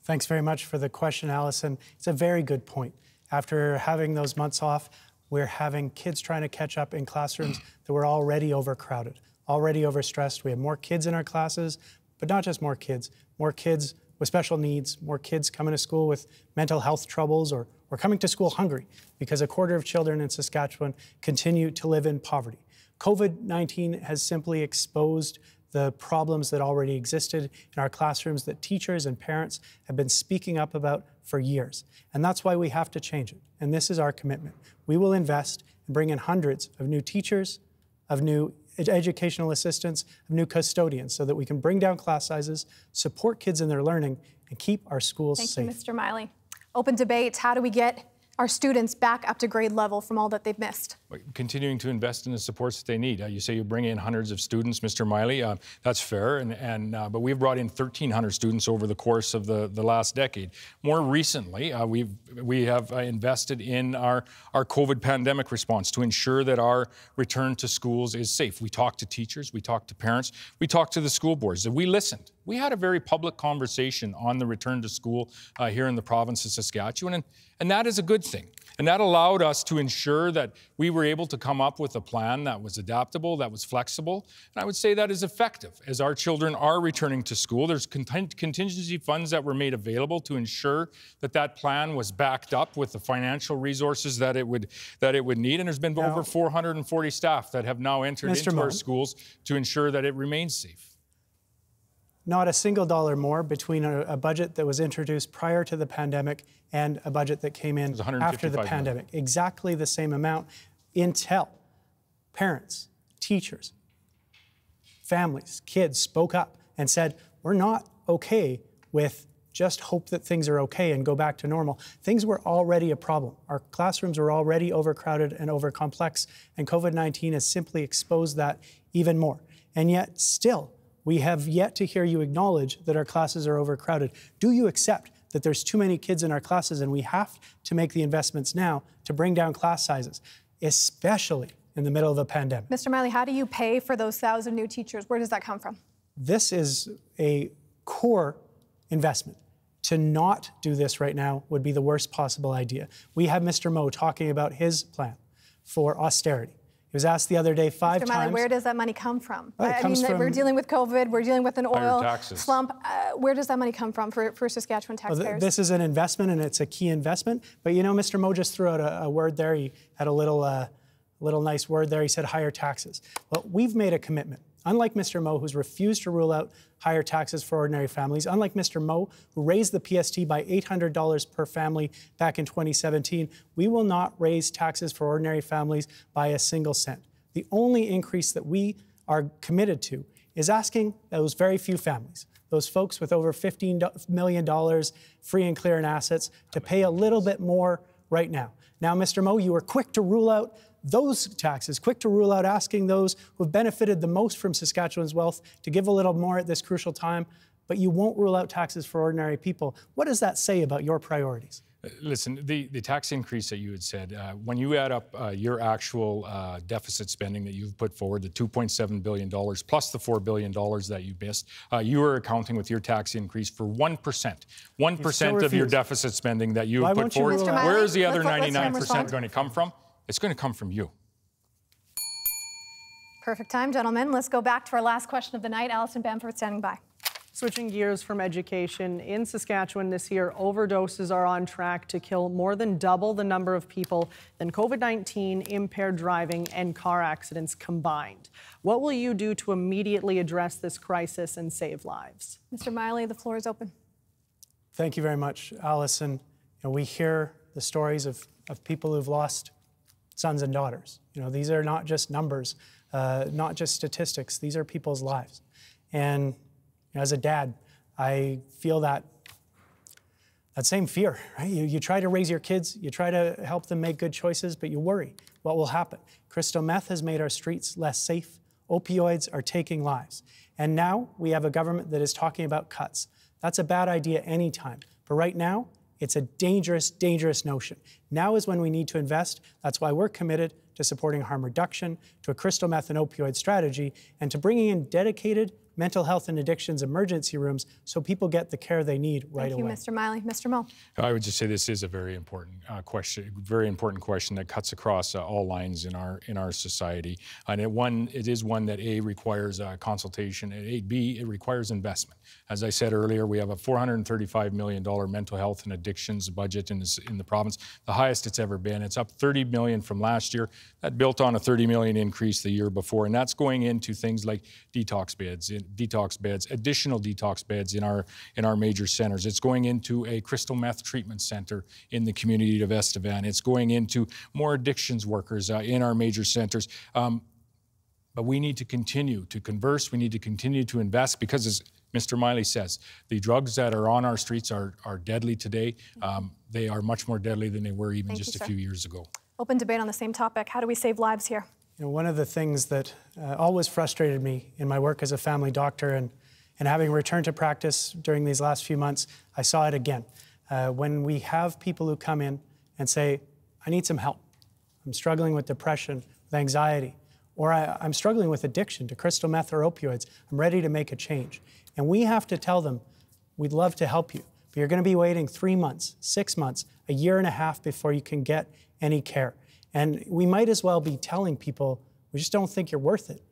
Thanks very much for the question, Allison. It's a very good point. After having those months off, we're having kids trying to catch up in classrooms that were already overcrowded, already overstressed. We have more kids in our classes, but not just more kids with special needs, more kids coming to school with mental health troubles or coming to school hungry, because a quarter of children in Saskatchewan continue to live in poverty. COVID-19 has simply exposed the problems that already existed in our classrooms that teachers and parents have been speaking up about for years. And that's why we have to change it. And this is our commitment. We will invest and bring in hundreds of new teachers, of new educational assistants, of new custodians, so that we can bring down class sizes, support kids in their learning, and keep our schools safe. Thank you, Mr. Meili. Open debate. How do we get our students back up to grade level from all that they've missed? Continuing to invest in the supports that they need. You say you bring in hundreds of students, Mr. Meili. That's fair, but we've brought in 1,300 students over the course of the last decade. More recently, we have invested in our COVID pandemic response to ensure that our return to schools is safe. We talked to teachers, we talked to parents, we talked to the school boards, and we listened. We had a very public conversation on the return to school here in the province of Saskatchewan, and that is a good thing. And that allowed us to ensure that we were able to come up with a plan that was adaptable, that was flexible, and I would say that is effective. As our children are returning to school, there's contingency funds that were made available to ensure that that plan was backed up with the financial resources that it would need, and there's been over 440 staff that have now entered into our schools to ensure that it remains safe. Not a single dollar more between a budget that was introduced prior to the pandemic and a budget that came in after the pandemic. Exactly the same amount until parents, teachers, families, kids spoke up and said, we're not okay with just hope that things are okay and go back to normal. Things were already a problem. Our classrooms were already overcrowded and overcomplex, and COVID-19 has simply exposed that even more. And yet still, we have yet to hear you acknowledge that our classes are overcrowded. Do you accept that there's too many kids in our classes and we have to make the investments now to bring down class sizes, especially in the middle of a pandemic? Mr. Meili, how do you pay for those 1,000 new teachers? Where does that come from? This is a core investment. To not do this right now would be the worst possible idea. We have Mr. Moe talking about his plan for austerity. He was asked the other day 5 times. Mr. Meili, where does that money come from? Well, we're dealing with COVID, we're dealing with an oil slump. Where does that money come from for Saskatchewan taxpayers? Well, this is an investment, and it's a key investment. But you know, Mr. Moe just threw out a word there. He had a little nice word there. He said higher taxes. Well, we've made a commitment. Unlike Mr. Moe, who's refused to rule out higher taxes for ordinary families, unlike Mr. Moe, who raised the PST by $800 per family back in 2017, we will not raise taxes for ordinary families by a single cent. The only increase that we are committed to is asking those very few families, those folks with over $15 million free and clear in assets, to pay a little bit more right now. Now, Mr. Moe, you were quick to rule out those taxes, quick to rule out asking those who have benefited the most from Saskatchewan's wealth to give a little more at this crucial time, but you won't rule out taxes for ordinary people. What does that say about your priorities? Listen, the tax increase that you had said, when you add up your actual deficit spending that you've put forward, the $2.7 billion plus the $4 billion that you missed, you are accounting with your tax increase for 1%. 1% of your deficit spending that you have put forward. Where is the other 99% going to come from? It's going to come from you. Perfect time, gentlemen. Let's go back to our last question of the night. Alison Bamford standing by. Switching gears from education, in Saskatchewan this year, overdoses are on track to kill more than double the number of people than COVID-19, impaired driving, and car accidents combined. What will you do to immediately address this crisis and save lives? Mr. Meili, the floor is open. Thank you very much, Allison. We hear the stories of people who've lost sons and daughters. These are not just numbers, not just statistics. These are people's lives. And as a dad, I feel that same fear, right? You try to raise your kids, you try to help them make good choices, but you worry what will happen. Crystal meth has made our streets less safe. Opioids are taking lives. And now we have a government that is talking about cuts. That's a bad idea anytime. But right now, it's a dangerous, dangerous notion. Now is when we need to invest. That's why we're committed to supporting harm reduction, to a crystal meth and opioid strategy, and to bringing in dedicated mental health and addictions emergency rooms so people get the care they need right away. Thank you, Mr. Meili. Mr. Moe. I would just say this is a very important question that cuts across all lines in our society. And it is one that A, requires consultation, and B, it requires investment. As I said earlier, we have a $435 million mental health and addictions budget in the province, the highest it's ever been. It's up $30 million from last year. That built on a $30 million increase the year before, and that's going into things like detox beds, additional detox beds in our major centres. It's going into a crystal meth treatment centre in the community of Estevan. It's going into more addictions workers in our major centres. But we need to continue to converse. We need to continue to invest because, as Mr. Miley says, the drugs that are on our streets are deadly today. They are much more deadly than they were even just a few years ago. Open debate on the same topic. How do we save lives here? One of the things that always frustrated me in my work as a family doctor and having returned to practice during these last few months, I saw it again. When we have people who come in and say, I need some help. I'm struggling with depression, with anxiety, or I'm struggling with addiction to crystal meth or opioids. I'm ready to make a change. And we have to tell them, we'd love to help you, but you're going to be waiting 3 months, 6 months, a year and a half before you can get any care. And we might as well be telling people, we just don't think you're worth it.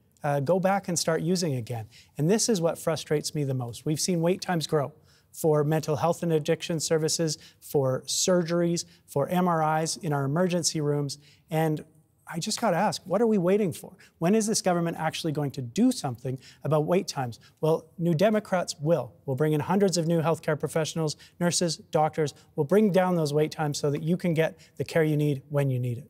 Go back and start using again. And this is what frustrates me the most. We've seen wait times grow for mental health and addiction services, for surgeries, for MRIs in our emergency rooms. And I just got to ask, what are we waiting for? When is this government actually going to do something about wait times? Well, New Democrats will. We'll bring in hundreds of new healthcare professionals, nurses, doctors. We'll bring down those wait times so that you can get the care you need when you need it.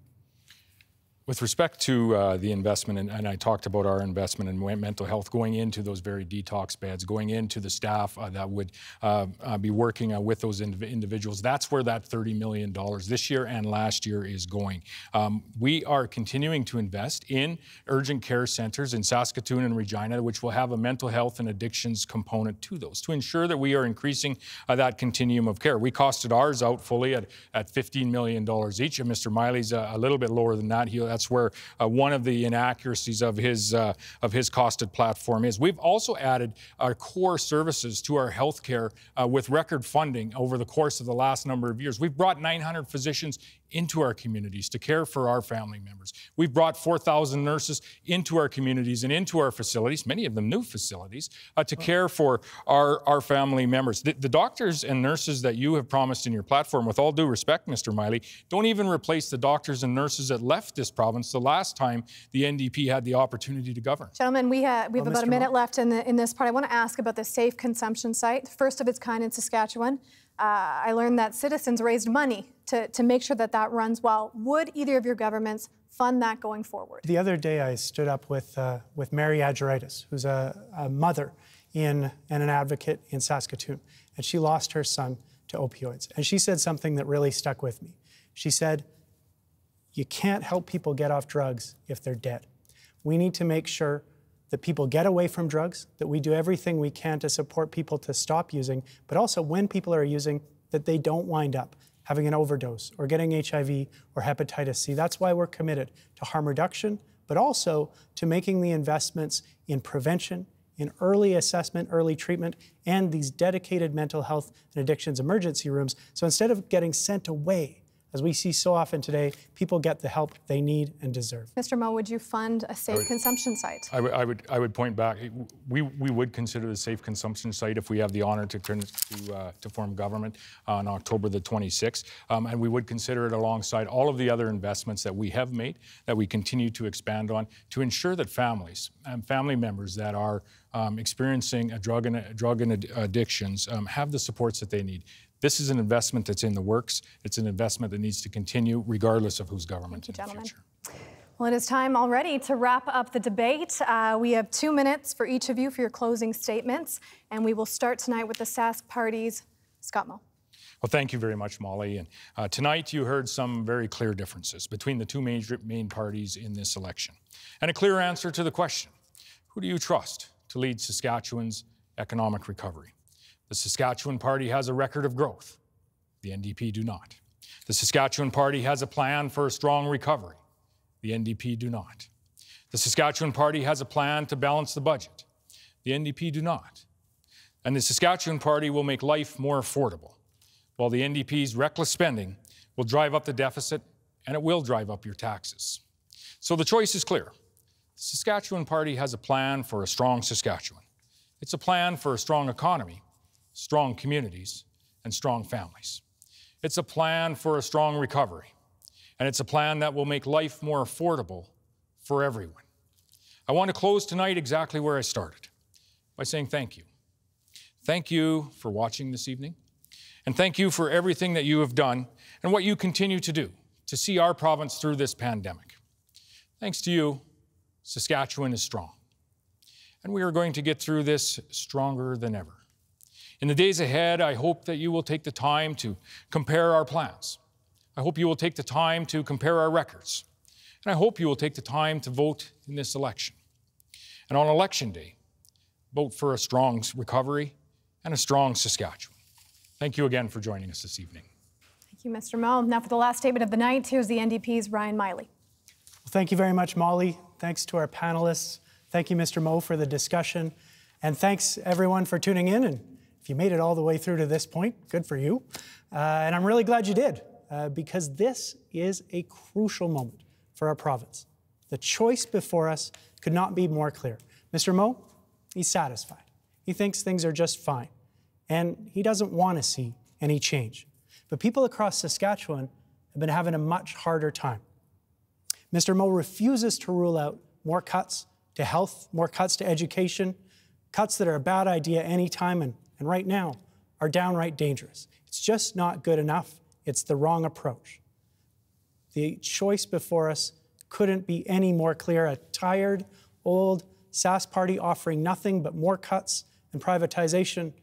With respect to the investment, and I talked about our investment in mental health, going into those very detox beds, going into the staff that would be working with those individuals, that's where that $30 million this year and last year is going. We are continuing to invest in urgent care centres in Saskatoon and Regina, which will have a mental health and addictions component to those, to ensure that we are increasing that continuum of care. We costed ours out fully at $15 million each, and Mr. Miley's a little bit lower than that. That's where one of the inaccuracies of his costed platform is. We've also added our core services to our healthcare with record funding over the course of the last number of years. We've brought 900 physicians into our communities to care for our family members. We've brought 4,000 nurses into our communities and into our facilities, many of them new facilities, to care for our family members. The doctors and nurses that you have promised in your platform, with all due respect, Mr. Miley, don't even replace the doctors and nurses that left this province the last time the NDP had the opportunity to govern. Gentlemen, we have about a minute left in this part. I want to ask about the safe consumption site, first of its kind in Saskatchewan. I learned that citizens raised money to make sure that runs well. Would either of your governments fund that going forward? The other day I stood up with Mary Adjeritis, who's a mother and an advocate in Saskatoon, and she lost her son to opioids. And she said something that really stuck with me. She said, you can't help people get off drugs if they're dead. We need to make sure that people get away from drugs, that we do everything we can to support people to stop using, but also when people are using, that they don't wind up having an overdose or getting HIV or hepatitis C. That's why we're committed to harm reduction, but also to making the investments in prevention, in early assessment, early treatment, and these dedicated mental health and addictions emergency rooms. So instead of getting sent away as we see so often today, people get the help they need and deserve. Mr. Moe, would you fund a safe consumption site? I would point back. We would consider the safe consumption site if we have the honor to form government on October the 26th, and we would consider it alongside all of the other investments that we have made, that we continue to expand on, to ensure that families and family members that are experiencing drug and addictions have the supports that they need. This is an investment that's in the works. It's an investment that needs to continue regardless of who's government in the future. Well, it is time already to wrap up the debate. We have 2 minutes for each of you for your closing statements, and we will start tonight with the Sask Party's Scott Moe. Well, thank you very much, Molly. And tonight you heard some very clear differences between the two main parties in this election, and a clear answer to the question: who do you trust to lead Saskatchewan's economic recovery? The Saskatchewan Party has a record of growth. The NDP do not. The Saskatchewan Party has a plan for a strong recovery. The NDP do not. The Saskatchewan Party has a plan to balance the budget. The NDP do not. And the Saskatchewan Party will make life more affordable, while the NDP's reckless spending will drive up the deficit, and it will drive up your taxes. So the choice is clear. The Saskatchewan Party has a plan for a strong Saskatchewan. It's a plan for a strong economy, strong communities, and strong families. It's a plan for a strong recovery, and it's a plan that will make life more affordable for everyone. I want to close tonight exactly where I started, by saying thank you. Thank you for watching this evening, and thank you for everything that you have done and what you continue to do to see our province through this pandemic. Thanks to you, Saskatchewan is strong, and we are going to get through this stronger than ever. In the days ahead, I hope that you will take the time to compare our plans. I hope you will take the time to compare our records. And I hope you will take the time to vote in this election. And on Election Day, vote for a strong recovery and a strong Saskatchewan. Thank you again for joining us this evening. Thank you, Mr. Moe. Now for the last statement of the night, here's the NDP's Ryan Meili. Well, thank you very much, Molly. Thanks to our panelists. Thank you, Mr. Moe, for the discussion. And thanks, everyone, for tuning in. And if you made it all the way through to this point, good for you. And I'm really glad you did, because this is a crucial moment for our province. The choice before us could not be more clear. Mr. Moe, he's satisfied. He thinks things are just fine. And he doesn't want to see any change. But people across Saskatchewan have been having a much harder time. Mr. Moe refuses to rule out more cuts to health, more cuts to education, cuts that are a bad idea anytime and right now are downright dangerous. It's just not good enough. It's the wrong approach. The choice before us couldn't be any more clear. A tired, old Sask Party offering nothing but more cuts and privatization,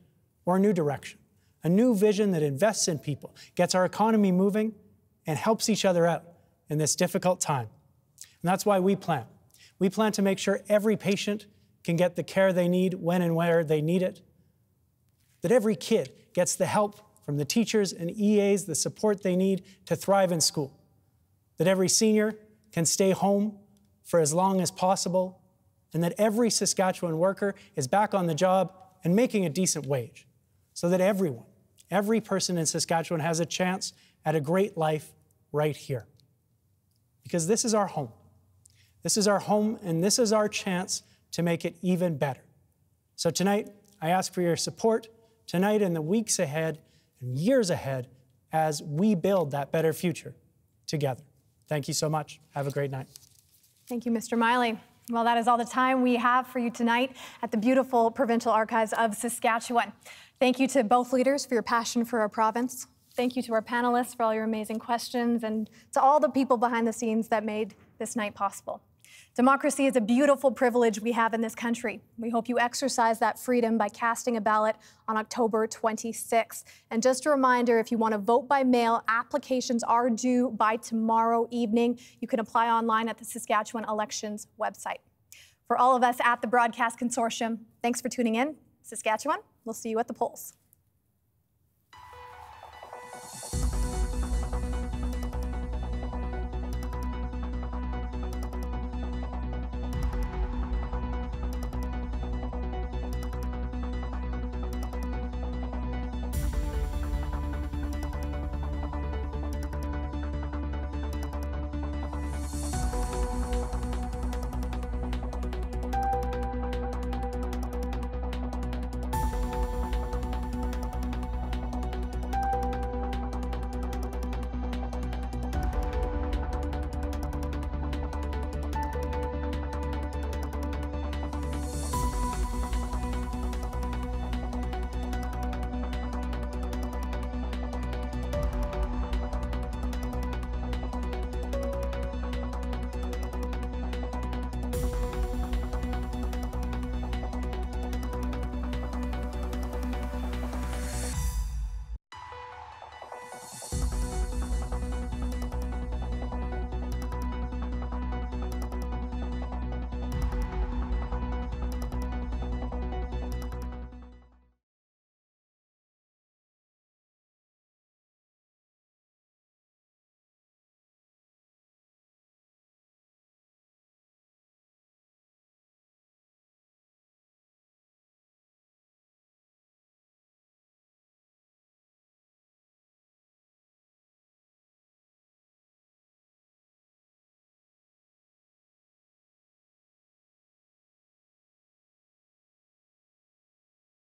or a new direction. A new vision that invests in people, gets our economy moving, and helps each other out in this difficult time. And that's why we plan. We plan to make sure every patient can get the care they need when and where they need it, that every kid gets the help from the teachers and EAs, the support they need to thrive in school, that every senior can stay home for as long as possible, and that every Saskatchewan worker is back on the job and making a decent wage, so that everyone, every person in Saskatchewan has a chance at a great life right here. Because this is our home. This is our home, and this is our chance to make it even better. So tonight, I ask for your support tonight and the weeks ahead and years ahead as we build that better future together. Thank you so much. Have a great night. Thank you, Mr. Meili. Well, that is all the time we have for you tonight at the beautiful Provincial Archives of Saskatchewan. Thank you to both leaders for your passion for our province. Thank you to our panelists for all your amazing questions, and to all the people behind the scenes that made this night possible. Democracy is a beautiful privilege we have in this country. We hope you exercise that freedom by casting a ballot on October 26th. And just a reminder, if you want to vote by mail, applications are due by tomorrow evening. You can apply online at the Saskatchewan Elections website. For all of us at the Broadcast Consortium, thanks for tuning in. Saskatchewan, we'll see you at the polls.